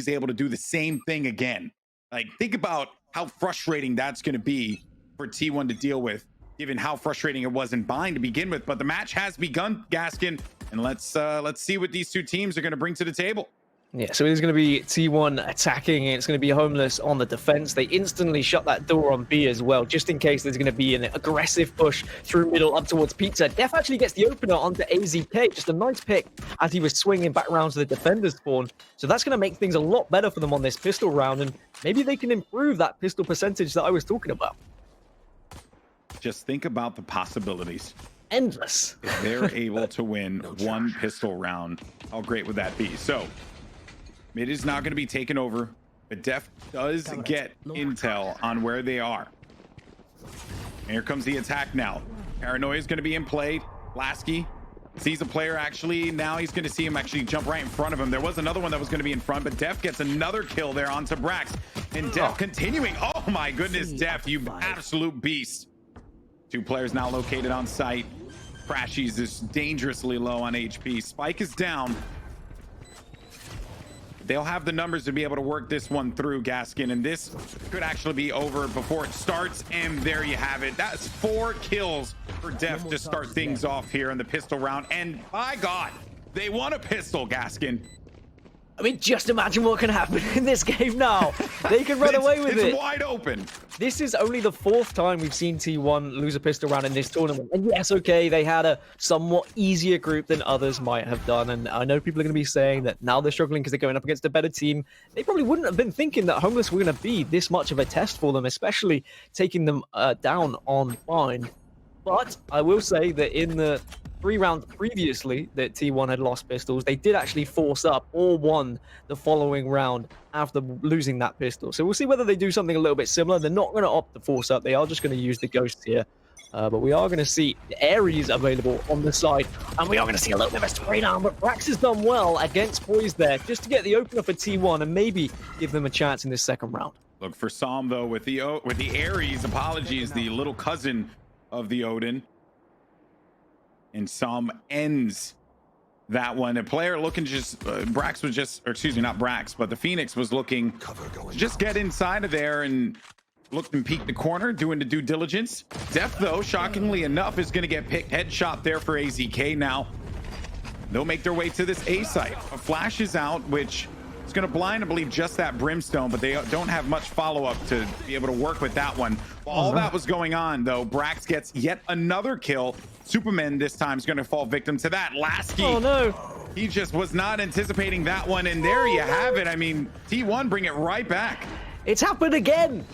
he's able to do the same thing again. Like, think about how frustrating that's going to be for T1 to deal with, given how frustrating it was in Bind to begin with. But the match has begun, Gaskin, and let's see what these two teams are going to bring to the table. Yeah, so it's going to be T1 attacking, and it's going to be Homeless on the defense. They instantly shut that door on B as well, just in case there's going to be an aggressive push through middle up towards Pizza. Dephh actually gets the opener onto AZK, just a nice pick as he was swinging back around to the defender's spawn. So that's going to make things a lot better for them on this pistol round, and maybe they can improve that pistol percentage that I was talking about. Just think about the possibilities. Endless. If they're able to win one pistol round, how great would that be? So it is not going to be taken over, but Dephh does get intel on where they are. And here comes the attack now. Paranoia is going to be in play. Laski sees a player actually. Now he's going to see him actually jump right in front of him. There was another one that was going to be in front, but Dephh gets another kill there onto Brax. And Dephh continuing. Oh my goodness, Dephh, you absolute beast. Two players now located on site. Crashies is dangerously low on HP. Spike is down. They'll have the numbers to be able to work this one through, Gaskin, and this could actually be over before it starts. And there you have it. That's 4 kills for Dephh to start things off here in the pistol round. And by God, they won a pistol, Gaskin. I mean, just imagine what can happen in this game now. They can run away with it. It's wide open. This is only the 4th time we've seen T1 lose a pistol round in this tournament. And yes, okay, they had a somewhat easier group than others might have done. And I know people are going to be saying that now they're struggling because they're going up against a better team. They probably wouldn't have been thinking that Homeless were going to be this much of a test for them, especially taking them down on Bind. But I will say that in the 3 rounds previously that T1 had lost pistols, they did actually force up or won the following round after losing that pistol. So we'll see whether they do something a little bit similar. They're not going to opt to force up. They are just going to use the ghosts here. But we are going to see the Ares available on the side. And we are going to see a little bit of a spray down. But Brax has done well against Poised there, just to get the opener for T1 and maybe give them a chance in this second round. Look for Psalm, though, with the Ares, apologies, the little cousin of the Odin. And Psalm ends that one. A player looking just, Brax was just, or excuse me, not Brax, but the Phoenix was looking to just get inside of there and looked and peeked the corner, doing the due diligence. Dephh, though, shockingly enough, is going to get picked headshot there for AZK now. They'll make their way to this A site. A flash is out, which is going to blind, I believe, just that Brimstone, but they don't have much follow-up to be able to work with that one. While all that was going on, though, Brax gets yet another kill. Supamen this time is going to fall victim to that. Laski, oh no, he just was not anticipating that one, and there you have it. I mean, T1 bring it right back. It's happened again.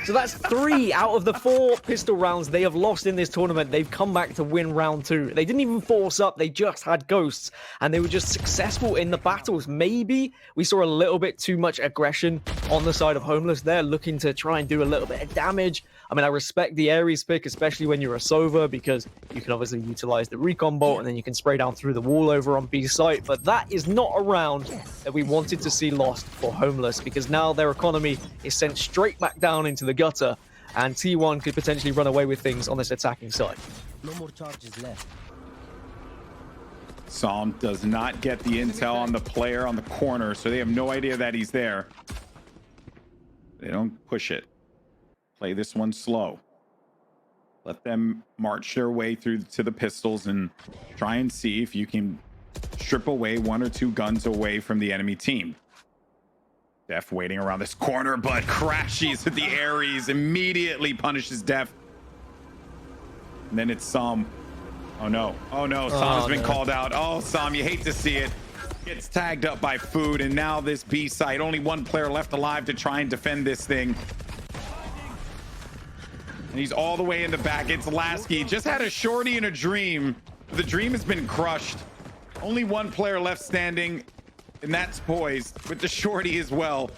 So that's 3 out of the 4 pistol rounds they have lost in this tournament. They've come back to win round 2. They didn't even force up. They just had ghosts, and they were just successful in the battles. Maybe we saw a little bit too much aggression on the side of Homeless there, looking to try and do a little bit of damage. I mean, I respect the Ares pick, especially when you're a Sova, because you can obviously utilize the recon bolt, and then you can spray down through the wall over on B site. But that is not a round that we wanted to see lost for Homeless, because now their economy is sent straight back down into the gutter, and T1 could potentially run away with things on this attacking side. No more charges left. Psalm does not get the intel on the player on the corner, so they have no idea that he's there. They don't push it. Play this one slow. Let them march their way through to the pistols and try and see if you can strip away 1 or 2 guns away from the enemy team. Dephh waiting around this corner, but crashies with the Ares, immediately punishes Dephh. And then it's Psalm. Oh no. Oh no. Psalm has been called out. Oh, Psalm, you hate to see it. Gets tagged up by Food, and now this B site. Only 1 player left alive to try and defend this thing. And he's all the way in the back. It's Laski. Just had a shorty and a dream. The dream has been crushed. Only 1 player left standing, and that's Poised with the shorty as well.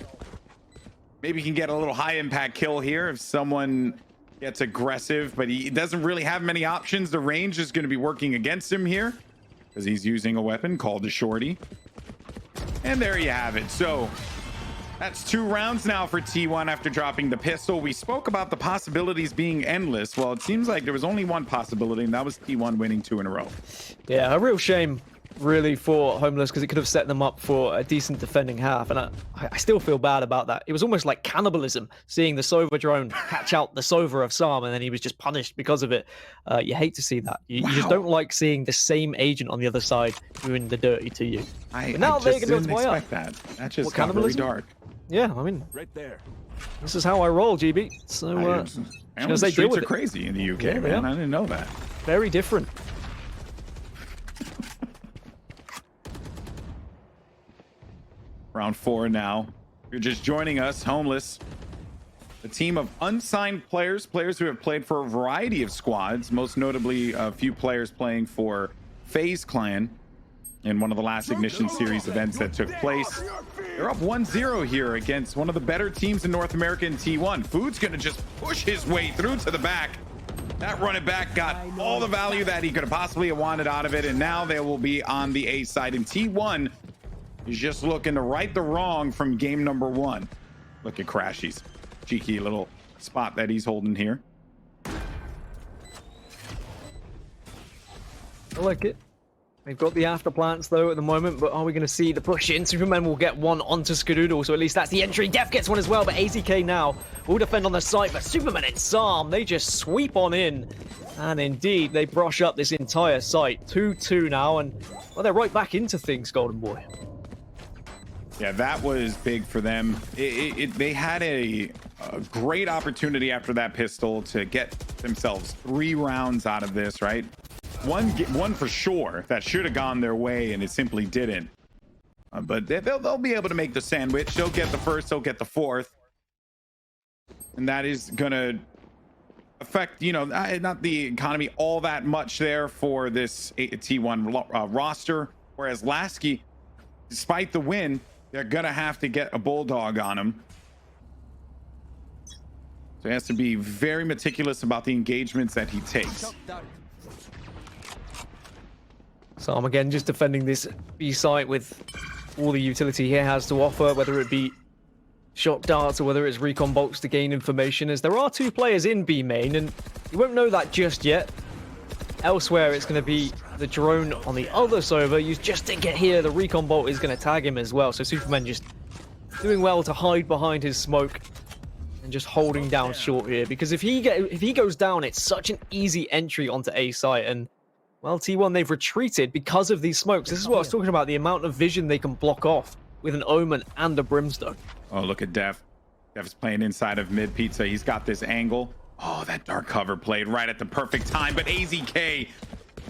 Maybe he can get a little high impact kill here if someone gets aggressive, but he doesn't really have many options. The range is going to be working against him here because he's using a weapon called the shorty. And there you have it. So that's 2 rounds now for T1 after dropping the pistol. We spoke about the possibilities being endless. Well, it seems like there was only one possibility, and that was T1 winning 2 in a row. Yeah, a real shame really for Homeless because it could have set them up for a decent defending half, and I still feel bad about that. It was almost like cannibalism, seeing the Sova drone catch out the Sova of Sam, and then he was just punished because of it. You hate to see that. You just don't like seeing the same agent on the other side doing the dirty to you. I just didn't expect that. That just got really dark. Yeah, I mean, Right there. this is how I roll, GB. So, the streets are crazy in the UK, Yeah, man. I didn't know that. very different. Round 4 now. You're just joining us, Homeless. A team of unsigned players who have played for a variety of squads, most notably a few players playing for FaZe Clan in one of the last Ignition Series events that took place. They're up 1-0 here against one of the better teams in North America in T1. Food's gonna just push his way through to the back. That running back got all the value that he could have possibly wanted out of it, and now they will be on the A side. And T1 is just looking to right the wrong from game number 1. Look at crashies. Cheeky little spot that he's holding here. I like it. They've got the after plants though at the moment, but are we going to see the push in? Supamen will get one onto Skadoodle, so at least that's the entry. Dephh gets one as well, but AZK now will defend on the site, but Supamen and Sam, they just sweep on in. And indeed, they brush up this entire site. 2-2 now, and well, they're right back into things, Golden Boy. Yeah, that was big for them. They had a great opportunity after that pistol to get themselves 3 rounds out of this, right? One for sure that should have gone their way, and it simply didn't. But they'll be able to make the sandwich. They'll get the first, they'll get the fourth. And that is going to affect, you know, not the economy all that much there for this T1 roster. Whereas Laski, despite the win, they're going to have to get a bulldog on him. So he has to be very meticulous about the engagements that he takes. So I'm again just defending this B site with all the utility he has to offer, whether it be shock darts or whether it's recon bolts to gain information, as there are 2 players in B main, and you won't know that just yet. Elsewhere, it's going to be the drone on the other Sova used just to get here. The recon bolt is going to tag him as well, so Supamen just doing well to hide behind his smoke and just holding down short here, because if he goes down, it's such an easy entry onto A site, and well, T1, they've retreated because of these smokes. This is what I was talking about, the amount of vision they can block off with an Omen and a Brimstone. Oh, look at Dephh. Deph's playing inside of mid pizza. He's got this angle. Oh, that dark cover played right at the perfect time, but AZK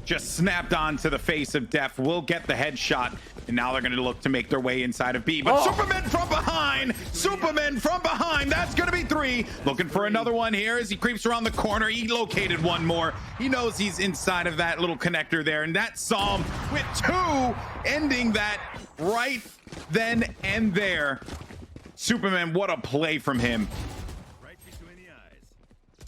just snapped onto the face of Dephh. Will get the headshot, and now they're going to look to make their way inside of B. But Supamen from behind! Supamen from behind! That's going to be 3. Looking for another one here as he creeps around the corner. He located one more. He knows he's inside of that little connector there, and that's Psalm with 2, ending that right then and there. Supamen, what a play from him.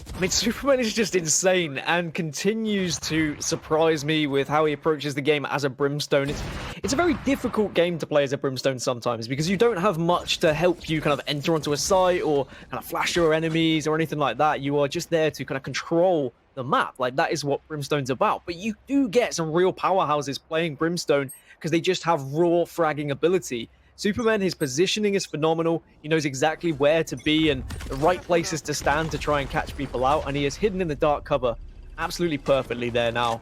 I mean, Supamen is just insane and continues to surprise me with how he approaches the game as a Brimstone. It's a very difficult game to play as a Brimstone sometimes because you don't have much to help you kind of enter onto a site or kind of flash your enemies or anything like that. You are just there to kind of control the map. Like, that is what Brimstone's about. But you do get some real powerhouses playing Brimstone because they just have raw fragging ability. Supamen, his positioning is phenomenal. He knows exactly where to be and the right places to stand to try and catch people out, and he is hidden in the dark cover absolutely perfectly there now.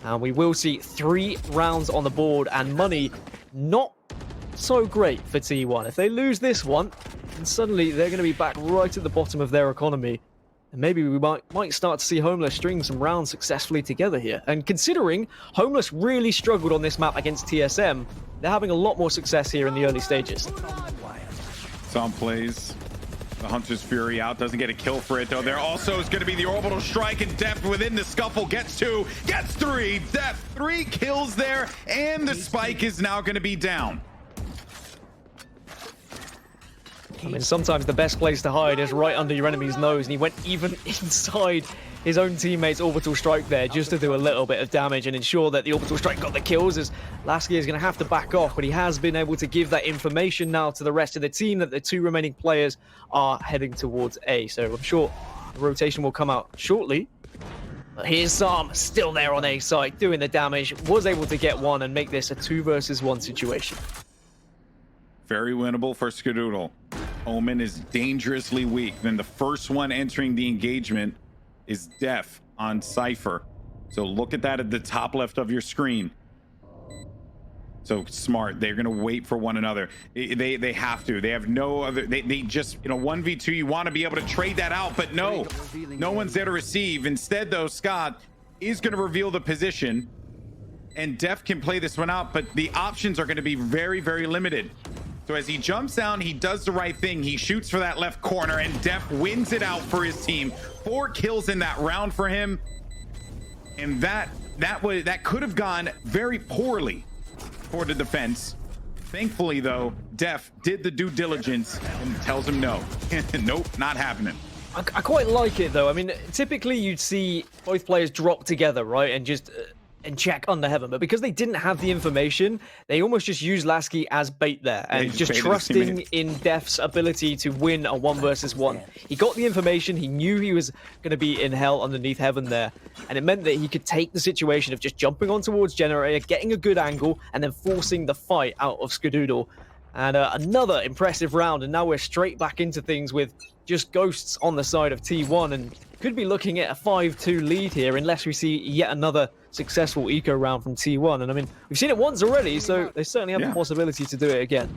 And we will see 3 rounds on the board, and money not so great for T1. If they lose this one, then suddenly they're going to be back right at the bottom of their economy. And maybe we might start to see Homeless string some rounds successfully together here. And considering Homeless really struggled on this map against TSM, they're having a lot more success here in the early stages. Some plays. The Hunter's Fury out, doesn't get a kill for it though. There also is going to be the orbital strike, and Dephh within the scuffle gets 2, gets 3. Dephh 3 kills there, and the spike is now going to be down. I mean, sometimes the best place to hide is right under your enemy's nose, and he went even inside his own teammate's orbital strike there just to do a little bit of damage and ensure that the orbital strike got the kills, as Laski is going to have to back off, but he has been able to give that information now to the rest of the team that the 2 remaining players are heading towards A. So I'm sure the rotation will come out shortly. But here's Sam, still there on A side, doing the damage, was able to get one and make this a 2 versus 1 situation. Very winnable for Skadoodle. Omen is dangerously weak. Then the first one entering the engagement is Dephh on Cypher. So look at that at the top left of your screen. So smart. They're going to wait for one another. They have to. They have no other. They just, 1v2. You want to be able to trade that out, but no one's there to receive. Instead, though, Scott is going to reveal the position, and Dephh can play this one out, but the options are going to be very, very limited. So as he jumps down, he does the right thing. He shoots for that left corner, and Dephh wins it out for his team. 4 kills in that round for him, and that could have gone very poorly for the defense. Thankfully, though, Dephh did the due diligence and tells him no. Nope, not happening. I quite like it, though. I mean, typically you'd see both players drop together, right, and just and check under heaven. But because they didn't have the information, they almost just used Laski as bait there, and just trusting in Deph's ability to win a 1 versus 1. He got the information. He knew he was going to be in hell underneath heaven there, and it meant that he could take the situation of just jumping on towards Generator, getting a good angle, and then forcing the fight out of Skadoodle. And another impressive round, and now we're straight back into things with just ghosts on the side of T1, and could be looking at a 5-2 lead here unless we see yet another successful eco round from T1. And I mean, we've seen it once already, so they certainly have the possibility to do it again.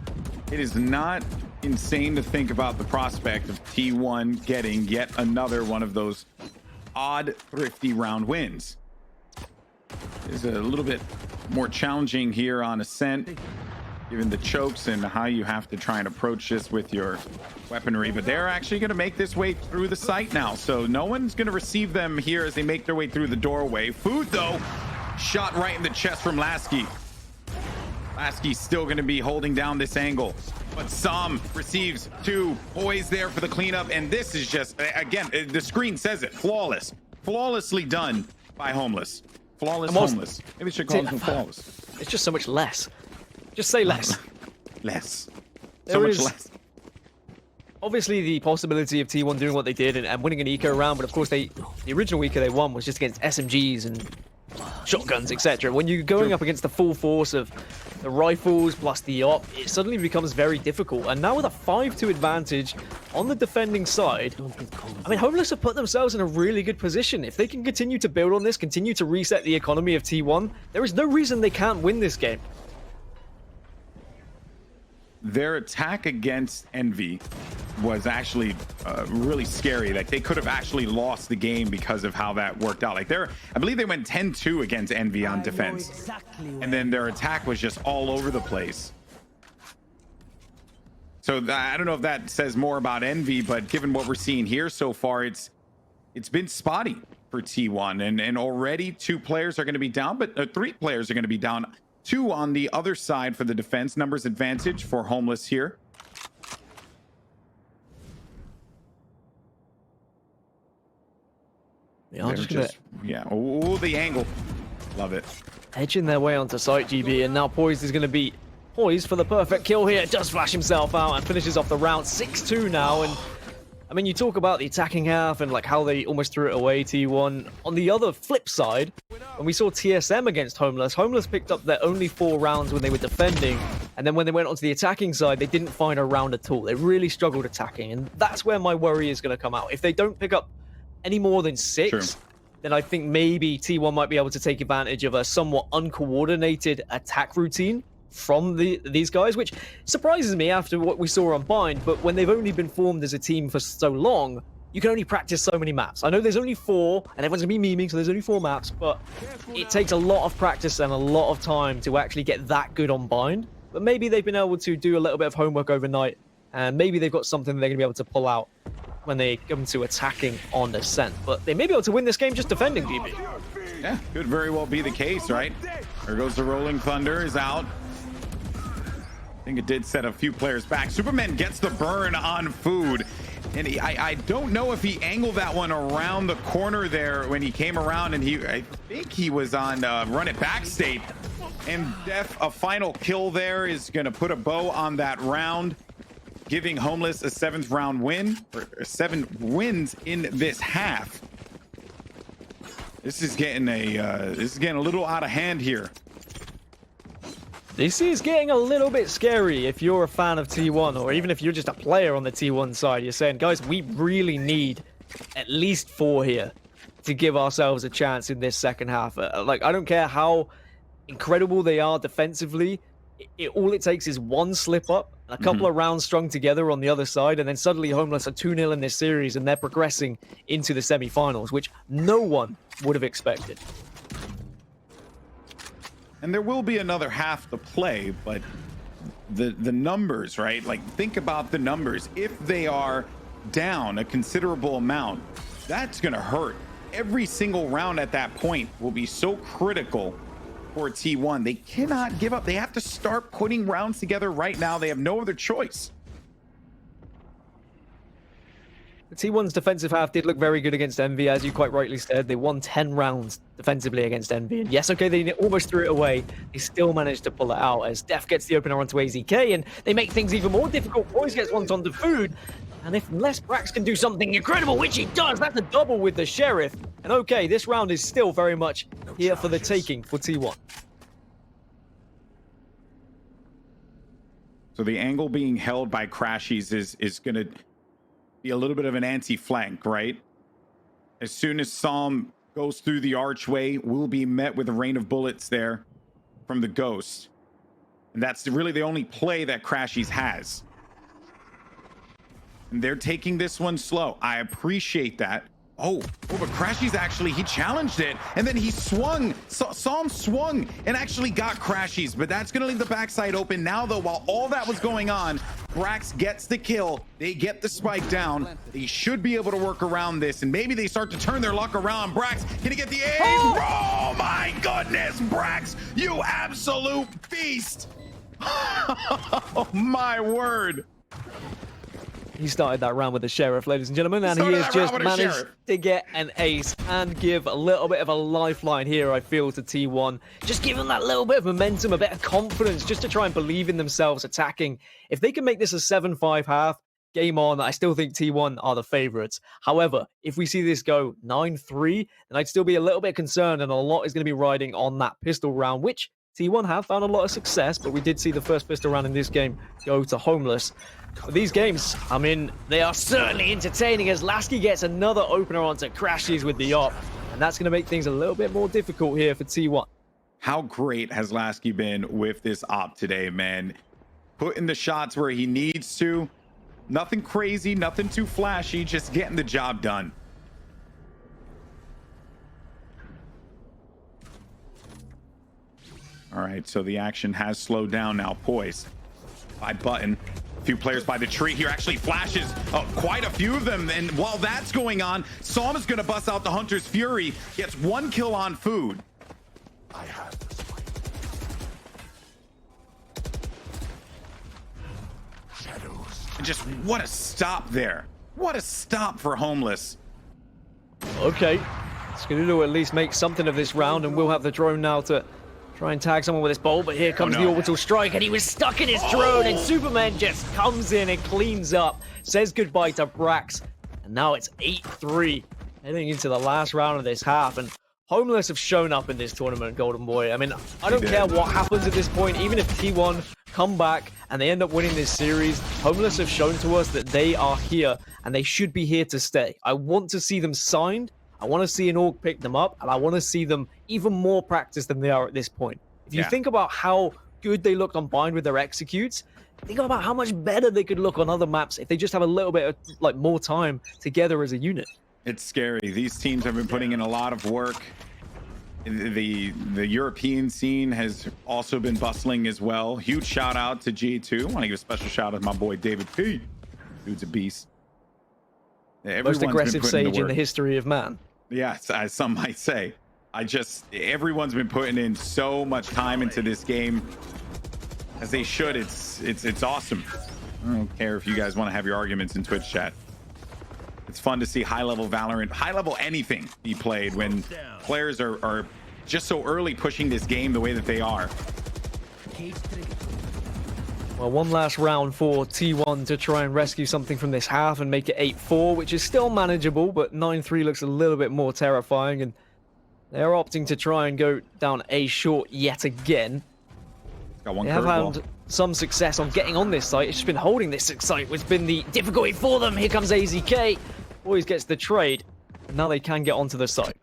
It is not insane to think about the prospect of T1 getting yet another one of those odd, thrifty round wins. It's a little bit more challenging here on Ascent, given the chokes and how you have to try and approach this with your weaponry, but they're actually going to make this way through the site now, so no one's going to receive them here as they make their way through the doorway. Food, though, shot right in the chest from Laski. Laski's still going to be holding down this angle, but Sam receives 2. Poised there for the cleanup, and this is just, again, the screen says it, flawlessly done by Homeless. Homeless. Maybe we should call him Flawless. It's just so much less. Just say less. Less. So much less. Obviously, the possibility of T1 doing what they did and winning an eco round, but of course, the original eco they won was just against SMGs and shotguns, etc. When you're going up against the full force of the rifles plus the op, it suddenly becomes very difficult. And now with a 5-2 advantage on the defending side, I mean, Homeless have put themselves in a really good position. If they can continue to build on this, continue to reset the economy of T1, there is no reason they can't win this game. Their attack against Envy was actually really scary. Like, they could have actually lost the game because of how that worked out. Like, I believe they went 10-2 against Envy on defense, and then their attack was just all over the place. So I don't know if that says more about Envy, but given what we're seeing here so far, it's been spotty for T1, and already 2 players are going to be down, but 3 players are going to be down. 2 on the other side for the defense. Numbers advantage for Homeless here. Yeah. Oh, the angle. Love it. Edging their way onto site, GB, and now Poised is going to be poised for the perfect kill here. Does flash himself out and finishes off the round. 6-2 now, and I mean, you talk about the attacking half and like how they almost threw it away, T1. On the other flip side, when we saw TSM against Homeless picked up their only 4 rounds when they were defending, and then when they went onto the attacking side, they didn't find a round at all. They really struggled attacking, and that's where my worry is going to come out. If they don't pick up any more than 6, then I think maybe T1 might be able to take advantage of a somewhat uncoordinated attack routine from these guys, which surprises me after what we saw on Bind. But when they've only been formed as a team for so long, you can only practice so many maps. I know there's only 4, and everyone's gonna be memeing, so there's only 4 maps, but it takes a lot of practice and a lot of time to actually get that good on Bind. But maybe they've been able to do a little bit of homework overnight, and maybe they've got something they're gonna be able to pull out when they come to attacking on Ascent. But they may be able to win this game just defending, GB. Yeah, could very well be the case, right? There goes the Rolling Thunder, is out. I think it did set a few players back. Supamen gets the burn on Food, and I don't know if he angled that one around the corner there when he came around, and I think he was on run it back state. And Dephh, a final kill there, is going to put a bow on that round, giving Homeless a 7th round win, or 7 wins in this half. This is getting a little out of hand here. This is getting a little bit scary if you're a fan of T1, or even if you're just a player on the T1 side. You're saying, guys, we really need at least 4 here to give ourselves a chance in this second half. Like, I don't care how incredible they are defensively. All it takes is one slip up, a couple of rounds strung together on the other side, and then suddenly Homeless are 2-0 in this series, and they're progressing into the semifinals, which no one would have expected. And there will be another half to play, but the numbers, right? Like, think about the numbers. If they are down a considerable amount, that's going to hurt. Every single round at that point will be so critical for T1. They cannot give up. They have to start putting rounds together right now. They have no other choice. The T1's defensive half did look very good against Envy, as you quite rightly said. They won 10 rounds defensively against Envy. And yes, okay, they almost threw it away. They still managed to pull it out as Dephh gets the opener onto AZK, and they make things even more difficult. Poised gets one onto Food. And unless brax can do something incredible, which he does, that's a double with the Sheriff. And okay, this round is still very much here for the taking for T1. So the angle being held by crashies is going to be a little bit of an anti-flank, right? As soon as Psalm goes through the archway, we'll be met with a rain of bullets there from the Ghost. And that's really the only play that crashies has. And they're taking this one slow. I appreciate that. Oh, but crashies actually, he challenged it, and then he swung. Psalm swung and actually got crashies, but that's gonna leave the backside open. Now though, while all that was going on, brax gets the kill. They get the spike down. They should be able to work around this, and maybe they start to turn their luck around. brax, gonna get the aim. Oh my goodness, brax, you absolute beast. Oh my word. He started that round with the Sheriff, ladies and gentlemen, and he has just managed to get an ace and give a little bit of a lifeline here, I feel, to T1. Just give them that little bit of momentum, a bit of confidence, just to try and believe in themselves attacking. If they can make this a 7-5 half, game on. I still think T1 are the favorites. However, if we see this go 9-3, then I'd still be a little bit concerned, and a lot is going to be riding on that pistol round, which T1 have found a lot of success, but we did see the first pistol round in this game go to Homeless. These games, I mean, they are certainly entertaining as Laski gets another opener onto crashies with the op, and that's going to make things a little bit more difficult here for T1. How great has Laski been with this op today, man? Putting the shots where he needs to. Nothing crazy, nothing too flashy, just getting the job done. All right, so the action has slowed down now. Poised by Button. A few players by the tree here, actually flashes quite a few of them. And while that's going on, Psalm is going to bust out the Hunter's Fury. Gets one kill on Food. I have the spike. Shadows. And just what a stop there. What a stop for Homeless. Okay, Skadoodle at least make something of this round, and we'll have the drone now to try and tag someone with this bolt, but here comes the orbital strike, and he was stuck in his drone, and Supamen just comes in and cleans up, says goodbye to brax, and now it's 8-3, heading into the last round of this half, and Homeless have shown up in this tournament, Golden Boy. I mean, I don't care what happens at this point, even if T1 come back and they end up winning this series, Homeless have shown to us that they are here, and they should be here to stay. I want to see them signed, I want to see an org pick them up, and I want to see them even more practiced than they are at this point. If you think about how good they look combined with their executes, think about how much better they could look on other maps if they just have a little bit of more time together as a unit. It's scary. These teams have been putting in a lot of work. The European scene has also been bustling as well. Huge shout out to G2. I want to give a special shout out to my boy David P. Dude's a beast. Most aggressive sage in the history of man. Yes, as some might say. Everyone's been putting in so much time into this game, as they should. It's awesome. I don't care if you guys want to have your arguments in Twitch chat. It's fun to see high-level Valorant, high-level anything be played when players are just so early pushing this game the way that they are. Well, one last round for T1 to try and rescue something from this half and make it 8-4, which is still manageable, but 9-3 looks a little bit more terrifying. And They're opting to try and go down A short yet again. Got one They have curveball. had some success on getting on this site. It's just been holding this site, which has been the difficulty for them. Here comes AZK. Always gets the trade. Now they can get onto the site.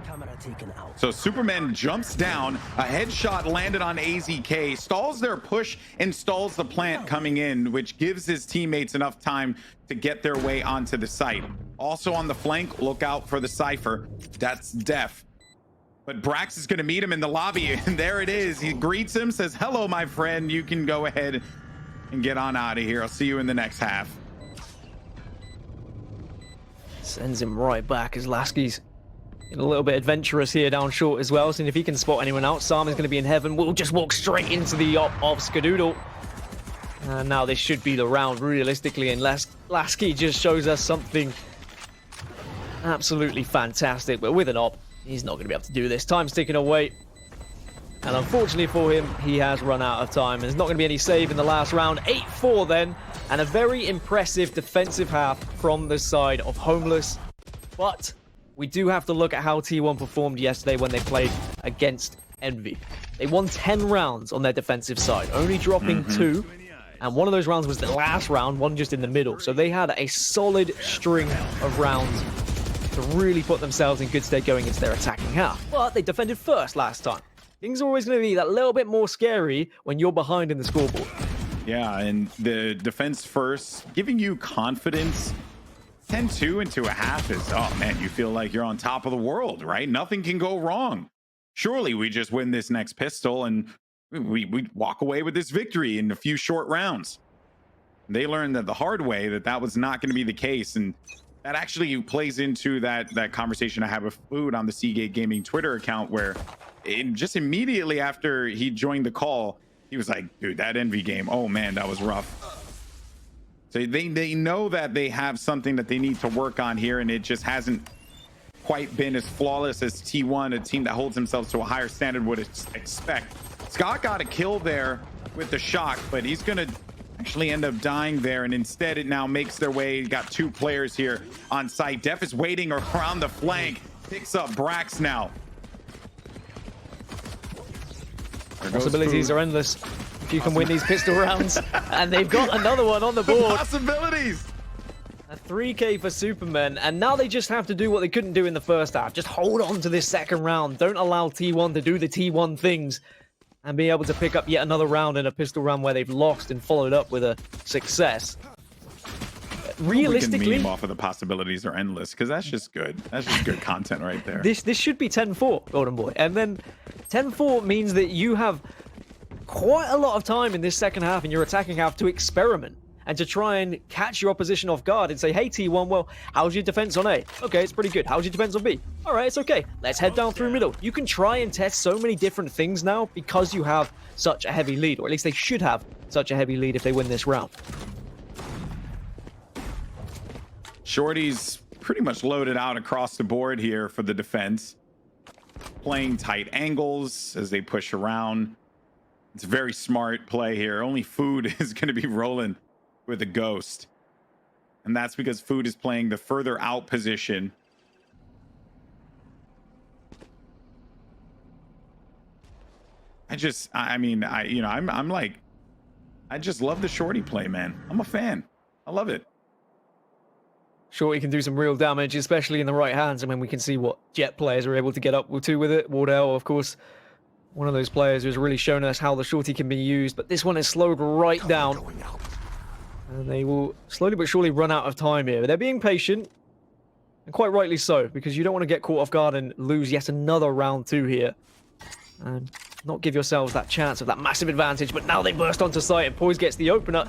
Camera taken out. So Superman jumps down, a headshot landed on AZK, stalls their push and stalls the plant coming in, which gives his teammates enough time to get their way onto the site. Also on the flank, look out for the Cypher. That's Dephh. But Brax is going to meet him in the lobby, and there it is. He greets him, says, hello, my friend. You can go ahead and get on out of here. I'll see you in the next half. Sends him right back as Laski's a little bit adventurous here down short as well. So if he can spot anyone out, Sam is going to be in heaven. We'll just walk straight into the op of Skadoodle. And now this should be the round, realistically, unless Laski just shows us something absolutely fantastic. But with an op, he's not going to be able to do this. Time's ticking away. And unfortunately for him, he has run out of time. There's not going to be any save in the last round. 8-4 then. And a very impressive defensive half from the side of Homeless. But we do have to look at how T1 performed yesterday when they played against Envy. They won 10 rounds on their defensive side, only dropping 2. And one of those rounds was the last round, one just in the middle. So they had a solid string of rounds to really put themselves in good stead going into their attacking half. But they defended first last time. Things are always going to be that little bit more scary when you're behind in the scoreboard. Yeah, and the defense first, giving you confidence. 10-2 into a half is, oh man, you feel like you're on top of the world, right? Nothing can go wrong. Surely we just win this next pistol and we walk away with this victory in a few short rounds. They learned that the hard way that was not going to be the case, and that actually plays into that conversation I had with Food on the Seagate Gaming Twitter account, where just immediately after he joined the call, he was like, dude, that Envy game, oh man, that was rough. So they know that they have something that they need to work on here, and it just hasn't quite been as flawless as T1, a team that holds themselves to a higher standard would expect. Scott got a kill there with the shock, but he's going to actually end up dying there, and instead it now makes their way. Got 2 players here on site. Dephh is waiting around the flank, picks up Brax now. Possibilities are endless if you can win these pistol rounds. And they've got another one on the board. Possibilities. A 3K for Supermen, and now they just have to do what they couldn't do in the first half. Just hold on to this second round. Don't allow T1 to do the T1 things and be able to pick up yet another round in a pistol round where they've lost and followed up with a success. Realistically, we can meme off of the possibilities are endless, because that's just good. That's just good content right there. This should be 10-4, Golden Boy. And then 10-4 means that you have quite a lot of time in this second half in your attacking half to experiment and to try and catch your opposition off guard and say, hey, T1, well, how's your defense on A? Okay, it's pretty good. How's your defense on B? All right, it's okay. Let's head down through middle. You can try and test so many different things now because you have such a heavy lead, or at least they should have such a heavy lead if they win this round. Shorty's pretty much loaded out across the board here for the defense. Playing tight angles as they push around. It's a very smart play here. Only Food is going to be rolling with a ghost. And that's because Food is playing the further out position. I just love the Shorty play, man. I'm a fan. I love it. Shorty can do some real damage, especially in the right hands. I mean, we can see what Jet players are able to get up to with it. Wardell, of course, one of those players who's really shown us how the Shorty can be used, but this one is slowed right down. And they will slowly but surely run out of time here. They're being patient, and quite rightly so, because you don't want to get caught off guard and lose yet another round 2 here. And not give yourselves that chance of that massive advantage, but now they burst onto site and Poised gets the opener.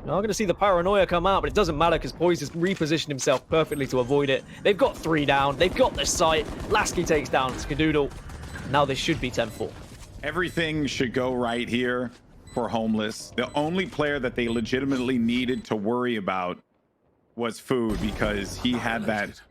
Now I'm going to see the paranoia come out, but it doesn't matter because Poised has repositioned himself perfectly to avoid it. They've got 3 down. They've got the site. Laski takes down Skadoodle. Now this should be 10-4. Everything should go right here for Homeless. The only player that they legitimately needed to worry about was Food, because he had that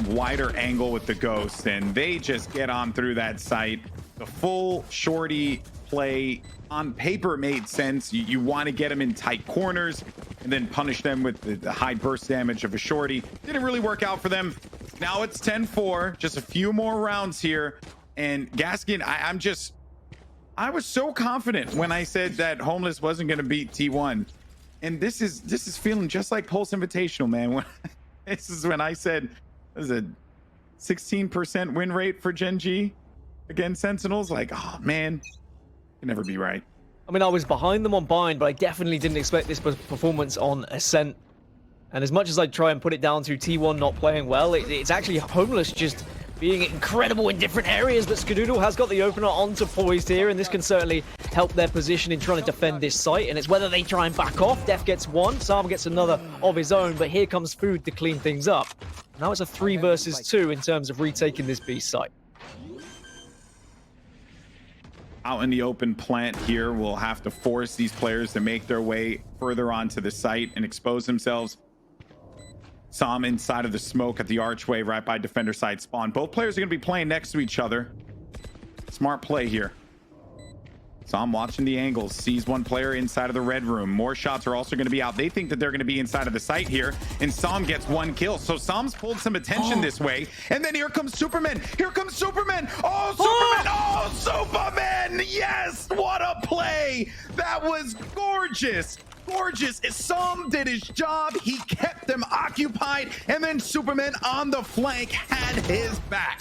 wider angle with the ghost, and they just get on through that site. The full Shorty play on paper made sense. You want to get them in tight corners and then punish them with the high burst damage of a Shorty. Didn't really work out for them. Now it's 10-4, just a few more rounds here. And Gaskin, I was so confident when I said that Homeless wasn't going to beat T1. And this is feeling just like Pulse Invitational, man. This is when I said there's a 16% win rate for Gen G against Sentinels. Like, oh man, can never be right. I mean, I was behind them on Bind, but I definitely didn't expect this performance on Ascent. And as much as I try and put it down to T1 not playing well, it's actually Homeless just being incredible in different areas. But Skadoodle has got the opener onto Poised here, and this can certainly help their position in trying to defend this site. And it's whether they try and back off. Dephh gets one, Sam gets another of his own, but here comes Food to clean things up. Now it's a 3 versus 2 in terms of retaking this B site. Out in the open plant here, we'll have to force these players to make their way further onto the site and expose themselves. Sam inside of the smoke at the archway right by defender side spawn. Both players are going to be playing next to each other. Smart play here. Sam watching the angles, sees one player inside of the red room. More shots are also going to be out. They think that they're going to be inside of the site here, and Sam gets 1 kill. So Sam's pulled some attention this way, and then here comes Superman. Here comes Superman. Oh, Superman. Oh, Superman. Yes, what a play. That was gorgeous. Gorgeous. Sam did his job. He kept them occupied, and then Superman on the flank had his back.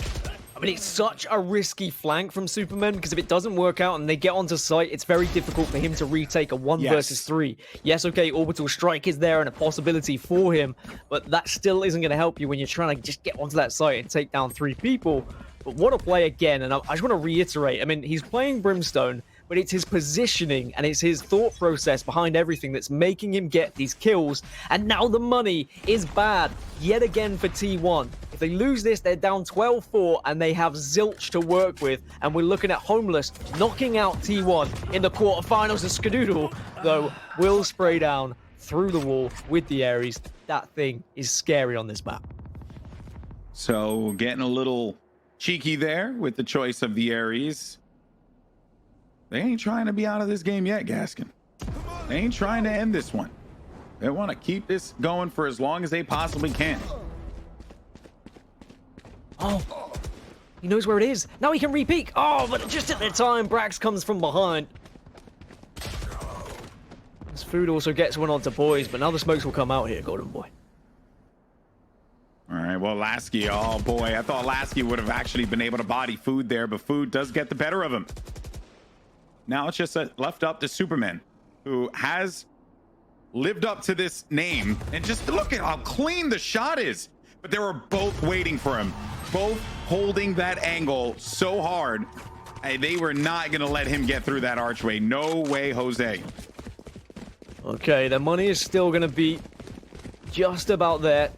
I mean, it's such a risky flank from Superman, because if it doesn't work out and they get onto site, it's very difficult for him to retake a 1 versus 3. Yes, okay, Orbital Strike is there and a possibility for him, but that still isn't going to help you when you're trying to just get onto that site and take down 3 people. But what a play again, and I just want to reiterate, I mean, he's playing Brimstone, but it's his positioning and it's his thought process behind everything that's making him get these kills. And now the money is bad yet again for T1. If they lose this, they're down 12-4 and they have zilch to work with. And we're looking at Homeless knocking out T1 in the quarterfinals. And Skadoodle, though, will spray down through the wall with the Ares. That thing is scary on this map. So getting a little cheeky there with the choice of the Ares. They ain't trying to be out of this game yet, Gaskin. They ain't trying to end this one. They want to keep this going for as long as they possibly can. Oh, he knows where it is. Now he can re-peek. Oh, but just at the time, Brax comes from behind. This Food also gets one onto Poised, but now the smokes will come out here, Golden Boy. All right, well, Laski, oh boy, I thought Laski would have actually been able to body Food there, but Food does get the better of him. Now it's just left up to Superman, who has lived up to this name. And just look at how clean the shot is. But they were both waiting for him, both holding that angle so hard. They were not going to let him get through that archway. No way, Jose. Okay, the money is still going to be just about there.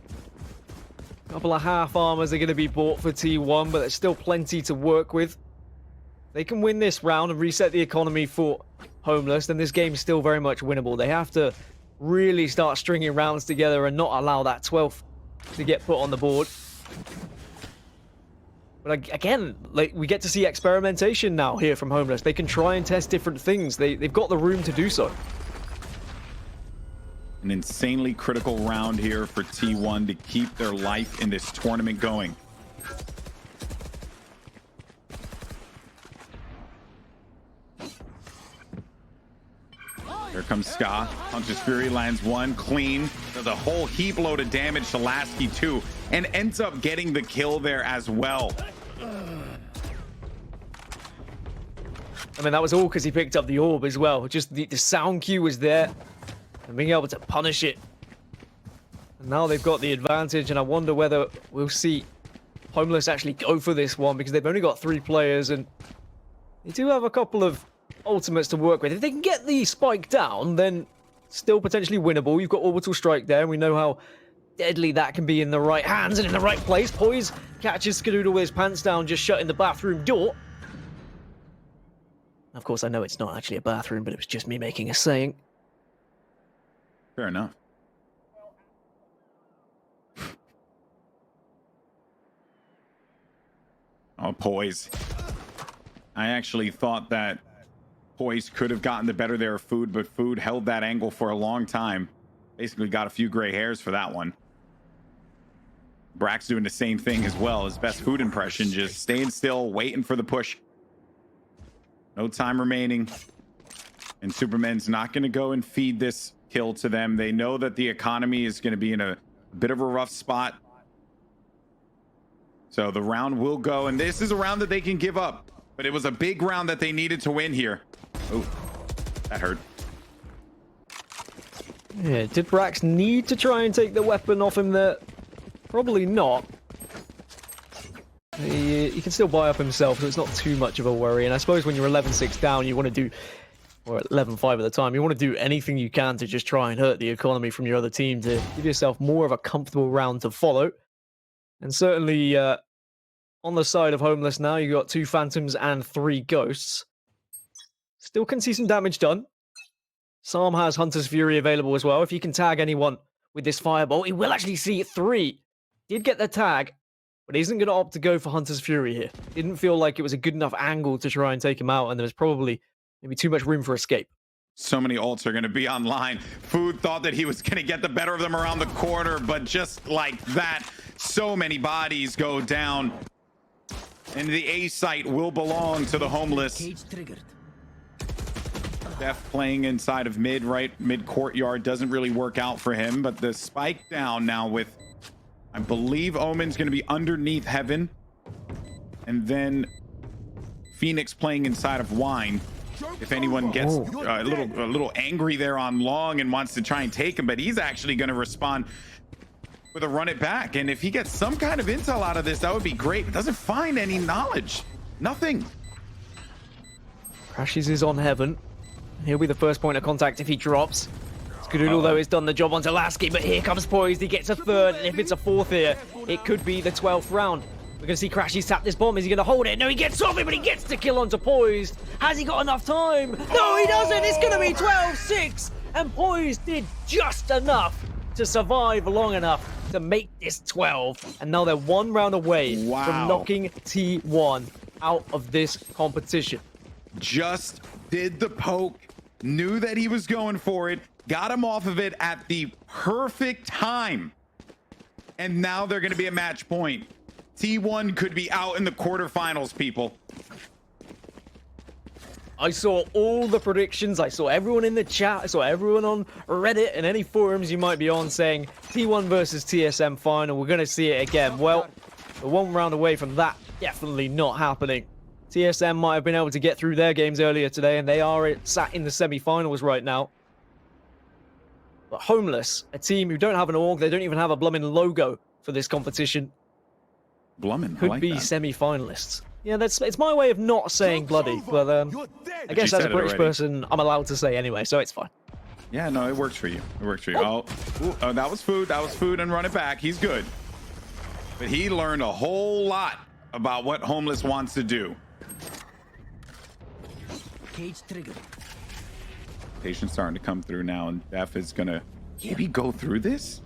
A couple of half armors are going to be bought for T1, but there's still plenty to work with. They can win this round and reset the economy for Homeless, then this game's still very much winnable. They have to really start stringing rounds together and not allow that 12th to get put on the board. But again, like, we get to see experimentation now here from Homeless. They can try and test different things. They've got the room to do so. An insanely critical round here for T1 to keep their life in this tournament going. Here comes Ska. Hunter's Fury lands 1 clean. Does a whole heap load of damage to Laski too, and ends up getting the kill there as well. I mean, that was all because he picked up the orb as well. Just the sound cue was there, and being able to punish it. And now they've got the advantage, and I wonder whether we'll see Homeless actually go for this one, because they've only got 3 players, and they do have a couple of ultimates to work with. If they can get the spike down, then still potentially winnable. You've got Orbital Strike there, and we know how deadly that can be in the right hands and in the right place. Poised catches Skadoodle with his pants down, just shutting the bathroom door. Of course, I know it's not actually a bathroom, but it was just me making a saying. Fair enough. Oh, Poised. I actually thought that Poised could have gotten the better there of Food, but Food held that angle for a long time. Basically got a few gray hairs for that one. Brax doing the same thing as well. His best food impression, just staying still, waiting for the push. No time remaining. And Superman's not going to go and feed this kill to them. They know that the economy is going to be in a bit of a rough spot. So the round will go, and this is a round that they can give up. But it was a big round that they needed to win here. Oh, that hurt. Yeah, did Brax need to try and take the weapon off him there? Probably not. He can still buy up himself, so it's not too much of a worry. And I suppose when you're 11-6 down, you want to do, or 11-5 at the time, you want to do anything you can to just try and hurt the economy from your other team to give yourself more of a comfortable round to follow. And certainly on the side of Homeless now, you've got 2 Phantoms and 3 Ghosts. Still can see some damage done. Psalm has Hunter's Fury available as well. If he can tag anyone with this Fireball, he will actually see 3. Did get the tag, but he isn't going to opt to go for Hunter's Fury here. Didn't feel like it was a good enough angle to try and take him out, and there was probably maybe too much room for escape. So many ults are going to be online. Food thought that he was going to get the better of them around the corner, but just like that, so many bodies go down. And the A site will belong to the Homeless. Cage triggered. Dephh playing inside of mid, right? Mid courtyard doesn't really work out for him, but the spike down now with, I believe Omen's going to be underneath Heaven. And then Phoenix playing inside of Wine. If anyone gets a little angry there on Long and wants to try and take him, but he's actually going to respond with a run it back. And if he gets some kind of intel out of this, that would be great. But doesn't find any knowledge. Nothing. Crashes is on Heaven. He'll be the first point of contact if he drops. Skadoodle, though, has done the job onto Laski, but here comes Poised. He gets a 3rd, and if it's a 4th here, it could be the 12th round. We're going to see crashies tap this bomb. Is he going to hold it? No, he gets off it, but he gets the kill onto Poised. Has he got enough time? No, he doesn't. It's going to be 12-6, and Poised did just enough to survive long enough to make this 12. And now they're 1 round away from knocking T1 out of this competition. Just did the poke. Knew that he was going for it, got him off of it at the perfect time. And now they're going to be a match point. T1 could be out in the quarterfinals, people. I saw all the predictions. I saw everyone in the chat. I saw everyone on Reddit and any forums you might be on saying T1 versus TSM final. We're going to see it again. Well, we're 1 round away from that definitely not happening. TSM might have been able to get through their games earlier today, and they are sat in the semi-finals right now. But Homeless, a team who don't have an org, they don't even have a blummin' logo for this competition. Blummin', could like be semi-finalists. Yeah, it's my way of not saying bloody, but I guess as a British person, I'm allowed to say anyway, so it's fine. Yeah, no, it works for you. It works for you. Oh, that was food. That was food, and run it back. He's good. But he learned a whole lot about what Homeless wants to do. Cage triggered. Patient's starting to come through now, and Dephh is gonna maybe go through this.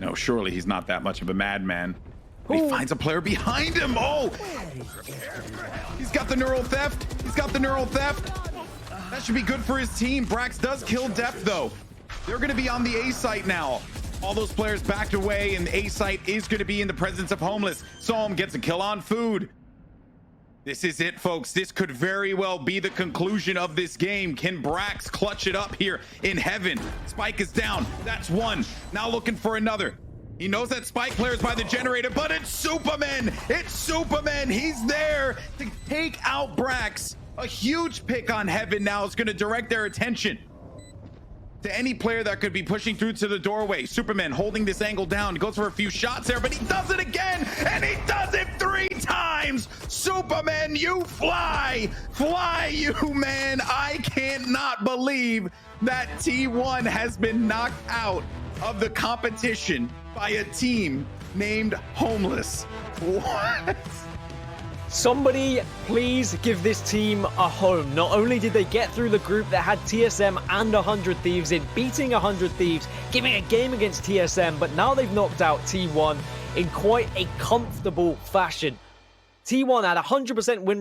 No, surely he's not that much of a madman. But he finds a player behind him. Oh, he's got the neural theft. He's got the neural theft. That should be good for his team. Brax does kill Dephh, though. They're gonna be on the A site now. All those players backed away, and the A site is gonna be in the presence of Homeless. Psalm gets a kill on food. This is it, folks. This could very well be the conclusion of this game. Can Brax clutch it up here in Heaven? Spike is down. That's 1. Now looking for another. He knows that Spike player is by the generator, but it's Supamen. It's Supamen. He's there to take out Brax. A huge pick on Heaven now is going to direct their attention to any player that could be pushing through to the doorway. Superman holding this angle down, goes for a few shots there, but he does it again, and he does it 3 times. Superman, you fly. Fly, you man. I cannot believe that T1 has been knocked out of the competition by a team named Homeless. What? Somebody please give this team a home. Not only did they get through the group that had TSM and 100 Thieves in, beating 100 Thieves, giving a game against TSM, but now they've knocked out T1 in quite a comfortable fashion. T1 had 100% win